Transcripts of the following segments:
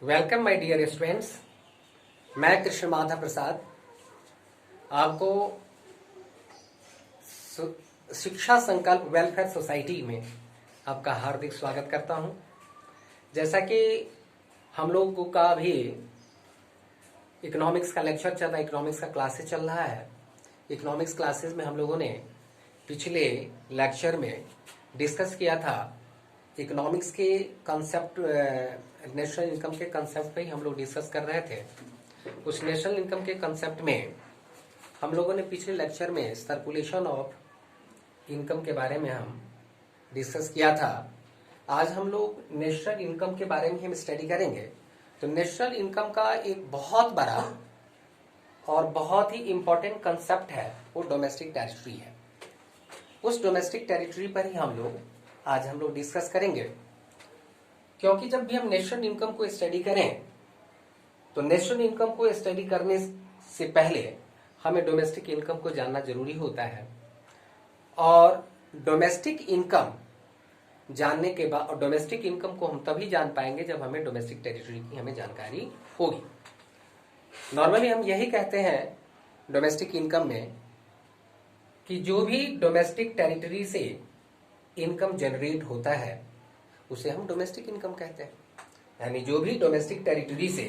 Welcome my dear students. मैं कृष्ण माधव प्रसाद आपको शिक्षा संकल्प वेलफेयर सोसाइटी में आपका हार्दिक स्वागत करता हूं। जैसा कि हम लोगों का भी इकोनॉमिक्स का लेक्चर चल रहा है, इकोनॉमिक्स का क्लासेस चल रहा है। इकोनॉमिक्स क्लासेस में हम लोगों ने पिछले लेक्चर में डिस्कस किया था इकोनॉमिक्स के कंसेप्ट, नेशनल इनकम के कंसेप्ट पे ही हम लोग डिस्कस कर रहे थे। उस नेशनल इनकम के कंसेप्ट में हम लोगों ने पिछले लेक्चर में सर्कुलेशन ऑफ इनकम के बारे में हम डिस्कस किया था। आज हम लोग नेशनल इनकम के बारे में हम स्टडी करेंगे। तो नेशनल इनकम का एक बहुत बड़ा और बहुत ही इम्पोर्टेंट कंसेप्ट है, वो डोमेस्टिक टेरिटरी है। उस डोमेस्टिक टेरिटरी पर ही आज हम लोग डिस्कस करेंगे, क्योंकि जब भी हम नेशनल इनकम को स्टडी करें तो नेशनल इनकम को स्टडी करने से पहले हमें डोमेस्टिक इनकम को जानना जरूरी होता है। और डोमेस्टिक इनकम जानने के बाद, और डोमेस्टिक इनकम को हम तभी जान पाएंगे जब हमें डोमेस्टिक टेरिटरी की हमें जानकारी होगी। नॉर्मली हम यही कहते हैं डोमेस्टिक इनकम में कि जो भी डोमेस्टिक टेरिटरी से इनकम जनरेट होता है उसे हम डोमेस्टिक इनकम कहते हैं। यानी जो भी डोमेस्टिक टेरिटरी से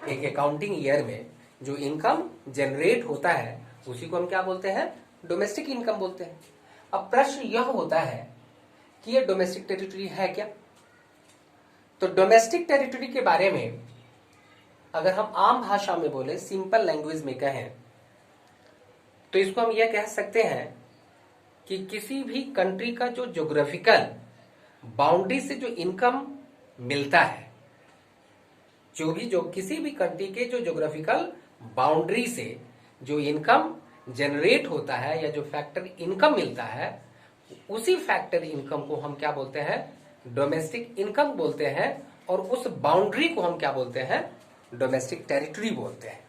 एक अकाउंटिंग ईयर में जो इनकम जनरेट होता है उसी को हम क्या बोलते हैं? डोमेस्टिक इनकम बोलते हैं। अब प्रश्न यह होता है कि ये डोमेस्टिक टेरिटरी है क्या? तो डोमेस्टिक टेरिटरी के बारे में अगर हम आम भाषा में बोले, सिंपल लैंग्वेज में कहें, तो इसको हम यह कह सकते हैं कि किसी भी कंट्री का जो ज्योग्राफिकल बाउंड्री से जो इनकम मिलता है, किसी भी कंट्री के जो ज्योग्राफिकल बाउंड्री से जो इनकम जनरेट होता है या जो फैक्टर इनकम मिलता है, उसी फैक्टर इनकम को हम क्या बोलते हैं? डोमेस्टिक इनकम बोलते हैं। और उस बाउंड्री को हम क्या बोलते हैं? डोमेस्टिक टेरिटरी बोलते हैं।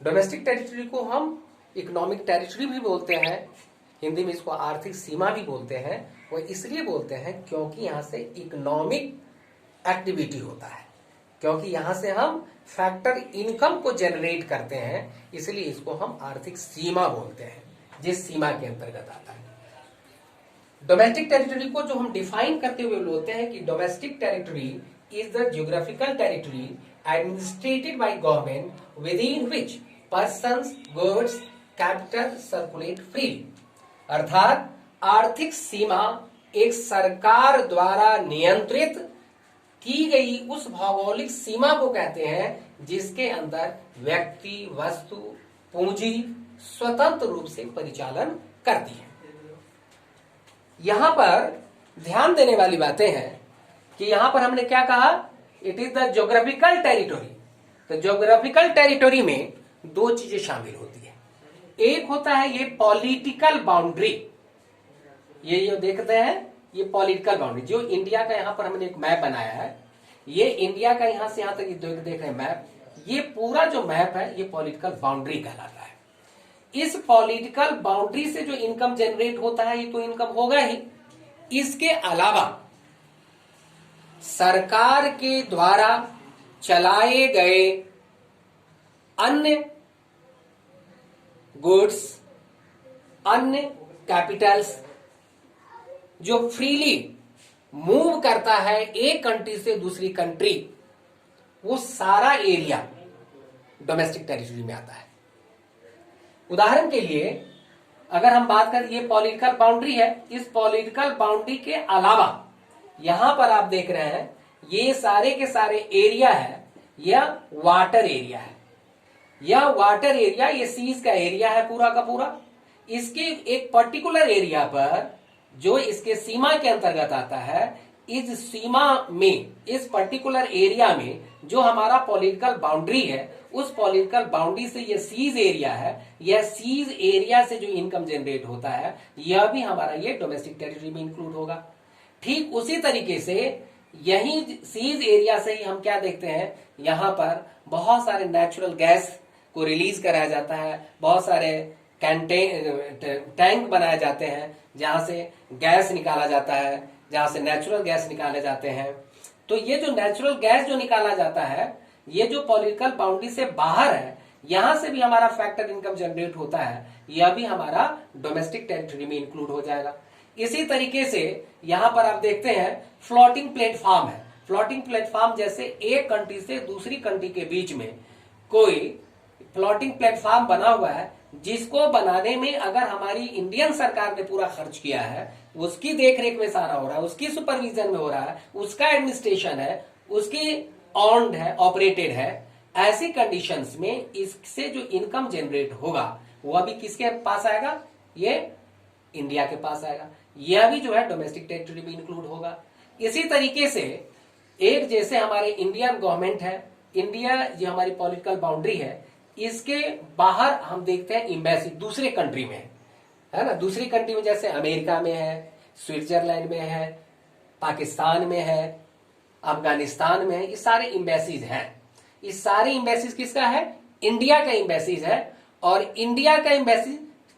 डोमेस्टिक टेरिटरी को हम इकोनॉमिक टेरिटरी भी बोलते हैं, हिंदी में इसको आर्थिक सीमा भी बोलते हैं। वो इसलिए बोलते हैं क्योंकि यहां से इकोनॉमिक एक्टिविटी होता है, क्योंकि यहां से हम फैक्टर इनकम को जनरेट करते हैं, इसलिए इसको हम आर्थिक सीमा बोलते हैं, जिस सीमा के अंतर्गत आता है। डोमेस्टिक टेरिटरी को जो हम डिफाइन करते हुए बोलते हैं कि domestic territory is the geographical territory administrated by government with in which persons, goods, capital circulate freely. अर्थात आर्थिक सीमा एक सरकार द्वारा नियंत्रित की गई उस भौगोलिक सीमा को कहते हैं जिसके अंदर व्यक्ति, वस्तु, पूंजी स्वतंत्र रूप से परिचालन करती है। यहां पर ध्यान देने वाली बातें हैं कि यहां पर हमने क्या कहा? It is the geographical territory. तो ज्योग्राफिकल टेरिटरी में दो चीजें शामिल होती है। एक होता है ये पॉलिटिकल बाउंड्री, ये जो देखते हैं ये पॉलिटिकल बाउंड्री, जो इंडिया का यहां पर हमने एक मैप बनाया है, ये इंडिया का यहां से यहां तक देख रहे हैं मैप, ये पूरा जो मैप है ये पॉलिटिकल बाउंड्री कहलाता है। इस पॉलिटिकल बाउंड्री से जो इनकम जनरेट होता है ये तो इनकम होगा ही, इसके अलावा सरकार के द्वारा चलाए गए अन्य गुड्स, अन्य कैपिटल्स जो फ्रीली मूव करता है एक कंट्री से दूसरी कंट्री, वो सारा एरिया डोमेस्टिक टेरिटरी में आता है। उदाहरण के लिए अगर हम बात करें, ये पॉलिटिकल बाउंड्री है, इस पॉलिटिकल बाउंड्री के अलावा यहां पर आप देख रहे हैं ये सारे के सारे एरिया है, यह वाटर एरिया है। यह वाटर एरिया, ये सीज का एरिया है पूरा का पूरा। इसके एक पर्टिकुलर एरिया पर जो इसके सीमा के अंतर्गत आता है, इस सीमा में, इस पर्टिकुलर एरिया में जो हमारा पॉलिटिकल बाउंड्री है, उस पॉलिटिकल बाउंड्री से ये सीज एरिया है, यह सीज एरिया से जो इनकम जनरेट होता है यह भी हमारा ये डोमेस्टिक टेरिटरी में इंक्लूड होगा। ठीक उसी तरीके से यही सीज एरिया से ही हम क्या देखते हैं, यहां पर बहुत सारे नेचुरल गैस को रिलीज कराया जाता है, बहुत सारे टैंक बनाए जाते हैं जहां से गैस निकाला जाता है, जहां से नेचुरल गैस निकाले जाते हैं। तो ये जो नेचुरल गैस जो निकाला जाता है ये जो पॉलिटिकल बाउंड्री से बाहर है, यहां से भी हमारा फैक्टर इनकम जनरेट होता है, यह भी हमारा डोमेस्टिक टेरिटरी में इंक्लूड हो जाएगा। इसी तरीके से यहां पर आप देखते हैं फ्लोटिंग प्लेटफॉर्म है। फ्लोटिंग प्लेटफॉर्म जैसे एक कंट्री से दूसरी कंट्री के बीच में कोई फ्लोटिंग प्लेटफॉर्म बना हुआ है, जिसको बनाने में अगर हमारी इंडियन सरकार ने पूरा खर्च किया है, उसकी देखरेख में सारा हो रहा है, उसकी सुपरविजन में हो रहा है, उसका एडमिनिस्ट्रेशन है, उसकी ऑन्ड है, ऑपरेटेड है, ऐसी कंडीशंस में इससे जो इनकम जनरेट होगा वह भी किसके पास आएगा? ये इंडिया के पास आएगा। यह भी जो है डोमेस्टिक टेरिटरी में इंक्लूड होगा। इसी तरीके से एक जैसे हमारे इंडियन गवर्नमेंट है, इंडिया जो हमारी पॉलिटिकल बाउंड्री है, इसके बाहर हम देखते हैं एम्बेसी दूसरे कंट्री में है ना। दूसरी कंट्री में जैसे अमेरिका में है, स्विट्जरलैंड में है, पाकिस्तान में है, अफगानिस्तान में है, ये सारे एम्बेसीज हैं। ये सारे एम्बेसीज किसका है? इंडिया का एम्बेसीज है। और इंडिया का एम्बेसी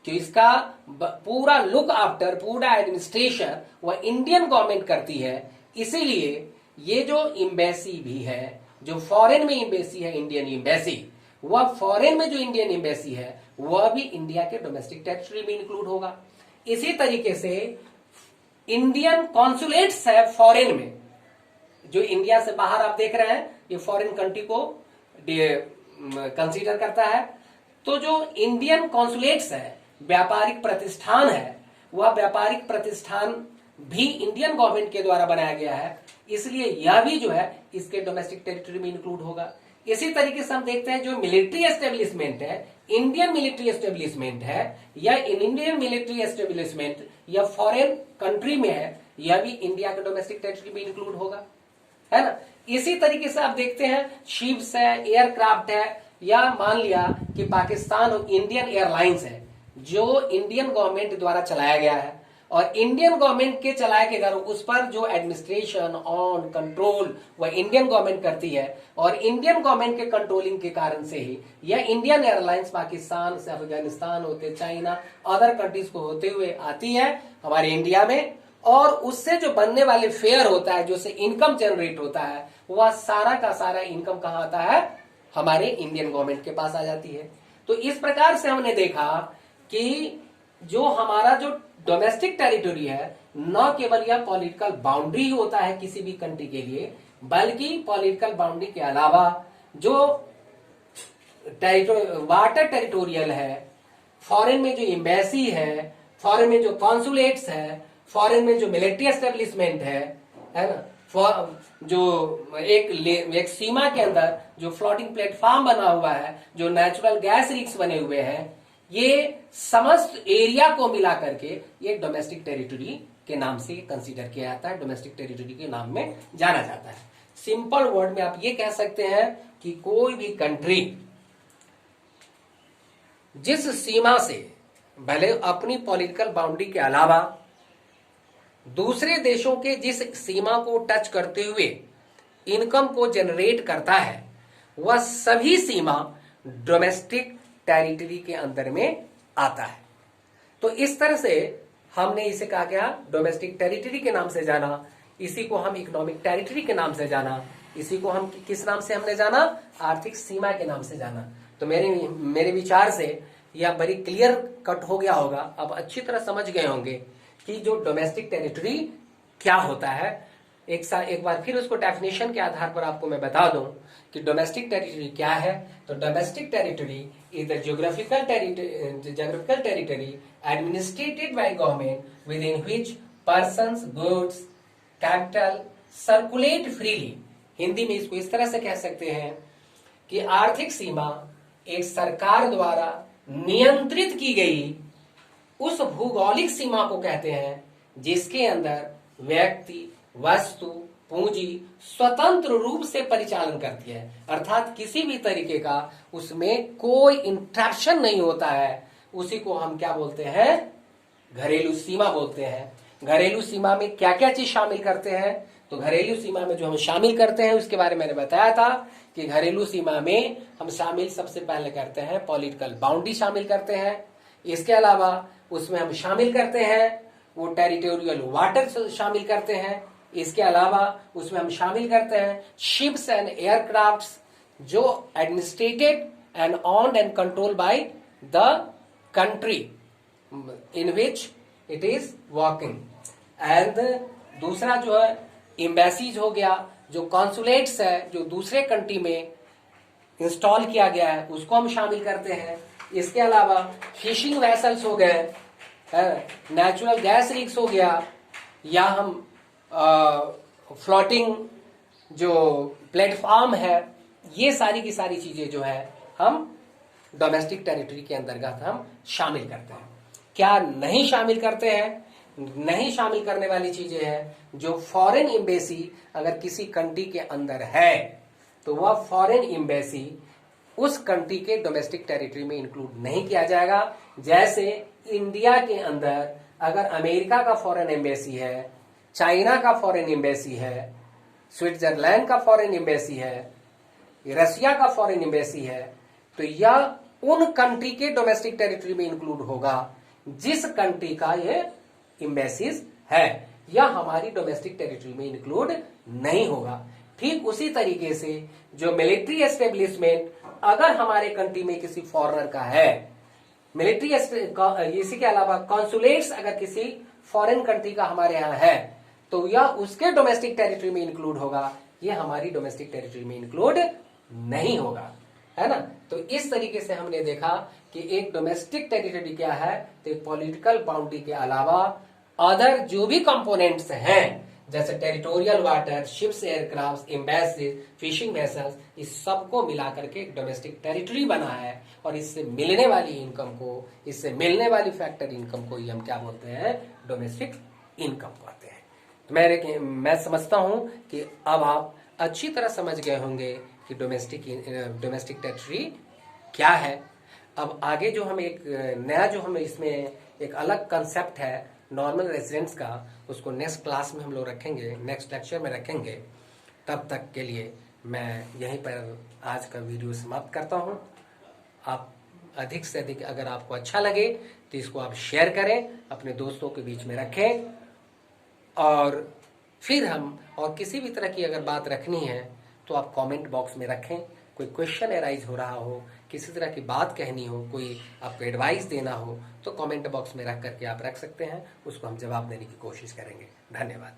जो इसका पूरा लुक आफ्टर, पूरा एडमिनिस्ट्रेशन वह इंडियन गवर्नमेंट करती है। इसीलिए ये जो एम्बेसी भी है, जो फॉरेन में एम्बेसी है इंडियन एम्बेसी, वह फॉरेन में जो इंडियन एम्बेसी है वह भी इंडिया के डोमेस्टिक टेरिटरी में इंक्लूड होगा। इसी तरीके से इंडियन कॉन्सुलेट्स है फॉरेन में, जो इंडिया से बाहर आप देख रहे हैं, ये फॉरेन कंट्री को कंसीडर करता है। तो जो इंडियन कॉन्सुलेट्स है, व्यापारिक प्रतिष्ठान है, वह व्यापारिक प्रतिष्ठान भी इंडियन गवर्नमेंट के द्वारा बनाया गया है, इसलिए यह भी जो है इसके डोमेस्टिक टेरिटरी में इंक्लूड होगा। इसी तरीके से हम देखते हैं जो मिलिट्री एस्टेब्लिशमेंट है, इंडियन मिलिट्री एस्टेब्लिशमेंट है या इंडियन मिलिट्री एस्टेब्लिशमेंट या फॉरेन कंट्री में है, यह भी इंडिया के डोमेस्टिक टेरिटरी में इंक्लूड होगा, है ना। इसी तरीके से आप देखते हैं शिप्स है, एयरक्राफ्ट है, या मान लिया कि पाकिस्तान और इंडियन एयरलाइंस है, जो इंडियन गवर्नमेंट द्वारा चलाया गया है, और इंडियन गवर्नमेंट के चलाए के कारण उस पर जो एडमिनिस्ट्रेशन ऑन कंट्रोल वह इंडियन गवर्नमेंट करती है, और इंडियन गवर्नमेंट के कंट्रोलिंग के कारण से ही यह इंडियन एयरलाइंस पाकिस्तान से अफगानिस्तान होते, चाइना, अदर कंट्रीज को होते हुए आती है हमारे इंडिया में, और उससे जो बनने वाले फेयर होता है, जो से इनकम जनरेट होता है, वह सारा का सारा इनकम कहां आता है? हमारे इंडियन गवर्नमेंट के पास आ जाती है। तो इस प्रकार से हमने देखा कि जो हमारा जो डोमेस्टिक टेरिटरी है, न केवल यह पॉलिटिकल बाउंड्री ही होता है किसी भी कंट्री के लिए, बल्कि पॉलिटिकल बाउंड्री के अलावा जो वाटर टेरिटोरियल है, फॉरेन में जो एम्बेसी है, फॉरेन में जो कॉन्सुलेट्स है, फॉरेन में जो मिलिट्री एस्टेब्लिशमेंट है ना, जो एक सीमा के अंदर जो फ्लोटिंग प्लेटफॉर्म बना हुआ है, जो नेचुरल गैस रिग्स बने हुए हैं, ये समस्त एरिया को मिला करके ये डोमेस्टिक टेरिटरी के नाम से कंसीडर किया जाता है, डोमेस्टिक टेरिटरी के नाम में जाना जाता है। सिंपल वर्ड में आप ये कह सकते हैं कि कोई भी कंट्री जिस सीमा से भले अपनी पॉलिटिकल बाउंड्री के अलावा दूसरे देशों के जिस सीमा को टच करते हुए इनकम को जनरेट करता है, वह सभी सीमा डोमेस्टिक टेरिटरी के अंदर में आता है। तो इस तरह से हमने इसे कहा गया डोमेस्टिक टेरिटरी के नाम से जाना, इसी को हम इकोनॉमिक टेरिटरी के नाम से जाना, इसी को हम किस नाम से हमने जाना? आर्थिक सीमा के नाम से जाना। तो मेरे विचार से यह बड़ी क्लियर कट हो गया होगा, अब अच्छी तरह समझ गए होंगे कि जो डोमेस्टिक टेरिटरी क्या होता है। एक बार फिर उसको डेफिनेशन के आधार पर आपको मैं बता दूं कि डोमेस्टिक टेरिटरी क्या है। तो domestic territory is the geographical territory administrated by government with in which persons, goods, capital circulate freely. Hindi में इसको इस तरह से कह सकते हैं कि आर्थिक सीमा एक सरकार द्वारा नियंत्रित की गई उस भौगोलिक सीमा को कहते हैं जिसके अंदर व्यक्ति, वस्तु, पूंजी स्वतंत्र रूप से परिचालन करती है, अर्थात किसी भी तरीके का उसमें कोई इंटरप्शन नहीं होता है। उसी को हम क्या बोलते हैं? घरेलू सीमा बोलते हैं। घरेलू सीमा में क्या क्या चीज शामिल करते हैं? तो घरेलू सीमा में जो हम शामिल करते हैं उसके बारे में मैंने बताया था कि घरेलू सीमा में हम शामिल सबसे पहले करते हैं पॉलिटिकल बाउंड्री शामिल करते हैं। इसके अलावा उसमें हम शामिल करते हैं वो टेरिटोरियल वाटर शामिल करते हैं। इसके अलावा उसमें हम शामिल करते हैं शिप्स एंड एयरक्राफ्ट्स, जो administrated and owned and control by the country in which it is working. And दूसरा जो है एम्बेसीज हो गया, जो कॉन्सुलेट्स है जो दूसरे कंट्री में इंस्टॉल किया गया है उसको हम शामिल करते हैं। इसके अलावा फिशिंग वेसल्स हो गए, नेचुरल गैस रिग्स हो गया, या हम फ्लोटिंग जो प्लेटफॉर्म है, ये सारी की सारी चीजें जो है हम डोमेस्टिक टेरिटरी के अंतर्गत हम शामिल करते हैं। क्या नहीं शामिल करते हैं? नहीं शामिल करने वाली चीजें हैं जो फॉरेन एम्बेसी अगर किसी कंट्री के अंदर है तो वह फॉरेन एम्बेसी उस कंट्री के डोमेस्टिक टेरिटरी में इंक्लूड नहीं किया जाएगा। जैसे इंडिया के अंदर अगर अमेरिका का फॉरेन एम्बेसी है, चाइना का फॉरेन एम्बेसी है, स्विट्जरलैंड का फॉरेन एम्बेसी है, रशिया का फॉरेन एम्बेसी है, तो यह उन कंट्री के डोमेस्टिक टेरिटरी में इंक्लूड होगा जिस कंट्री का ये एम्बेसीज है, या हमारी डोमेस्टिक टेरिटरी में इंक्लूड नहीं होगा। ठीक उसी तरीके से जो मिलिट्री एस्टेब्लिशमेंट अगर हमारे कंट्री में किसी फॉरेनर का है, मिलिट्री इसी के अलावा कॉन्सुलेट्स अगर किसी फॉरेन कंट्री का हमारे यहाँ है तो यह उसके डोमेस्टिक टेरिटरी में इंक्लूड होगा, यह हमारी डोमेस्टिक टेरिटरी में इंक्लूड नहीं होगा, है ना। तो इस तरीके से हमने देखा कि एक डोमेस्टिक टेरिटरी क्या है, तो पॉलिटिकल बाउंड्री के अलावा अदर जो भी कंपोनेंट्स हैं जैसे territorial water, ships, aircraft, embassies, fishing vessels, इस सबको मिलाकर के एक डोमेस्टिक टेरिटरी बना है। और इससे मिलने वाली इनकम को, इससे मिलने वाली फैक्टर इनकम को ही हम क्या बोलते हैं? डोमेस्टिक इनकम कहते हैं। मैं समझता हूं कि अब आप अच्छी तरह समझ गए होंगे कि डोमेस्टिक टेरिटरी क्या है। अब आगे जो हम एक नया जो हम इसमें एक अलग कंसेप्ट है नॉर्मल रेजिडेंट्स का, उसको नेक्स्ट क्लास में हम लोग रखेंगे, नेक्स्ट लेक्चर में रखेंगे। तब तक के लिए मैं यहीं पर आज का वीडियो समाप्त करता हूं। आप अधिक से अधिक अगर आपको अच्छा लगे तो इसको आप शेयर करें, अपने दोस्तों के बीच में रखें, और फिर हम और किसी भी तरह की अगर बात रखनी है तो आप कमेंट बॉक्स में रखें। कोई क्वेश्चन एराइज हो रहा हो, किसी तरह की बात कहनी हो, कोई आपको एडवाइस देना हो, तो कमेंट बॉक्स में रख करके आप रख सकते हैं, उसको हम जवाब देने की कोशिश करेंगे। धन्यवाद।